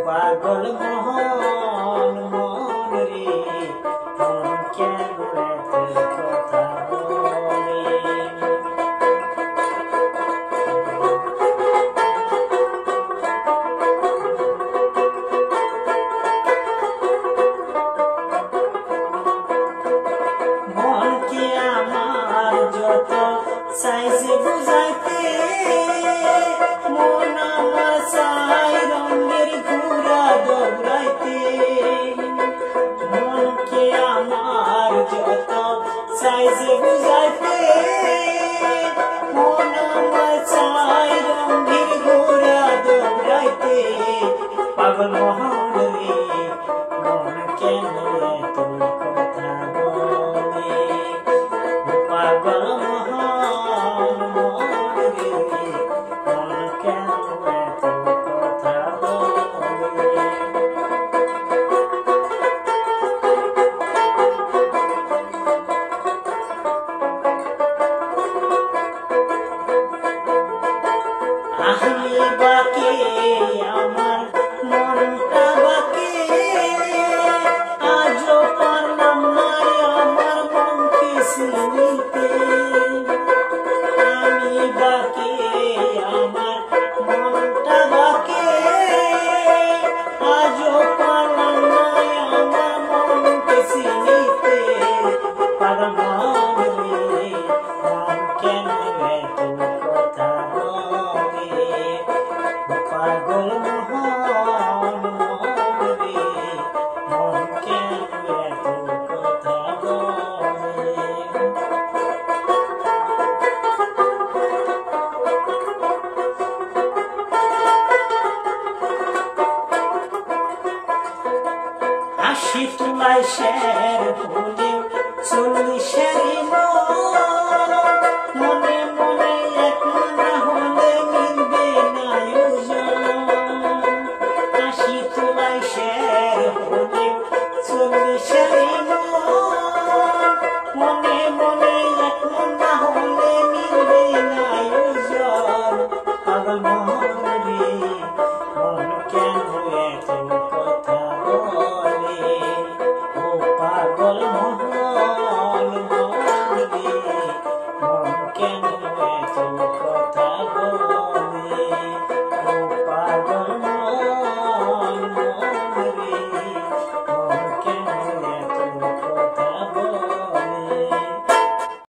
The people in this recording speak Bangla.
পাগল মন মন রে মন কেন এত কথা বলে মনকে আমার যত চাইছে বুঝাইতে মন আমার চাই রঙের ঘুরা দৌড়াইতে মনকে আমার যত চাইছে বুঝাইতে মন আমার চাই রঙের ঘুরা দৌড়াইতে পাগল মন রে মন কেন এত কথা বলে পাগল মন মন রে মন কেন এত কথা বলে আমি বাকে আমার মনটা বাকে আজও পারলাম না আমার মনকে চিনিতে আমি বাকে আমার মনটা বাকে আজও পারলাম না আমার মনকে চিনিতে পাগল মন রে মন কেন এত কথা বলে পাগল মন মন রে মন কেন এত কথা বলে আশি তুলাই শের ফুলে 40 শের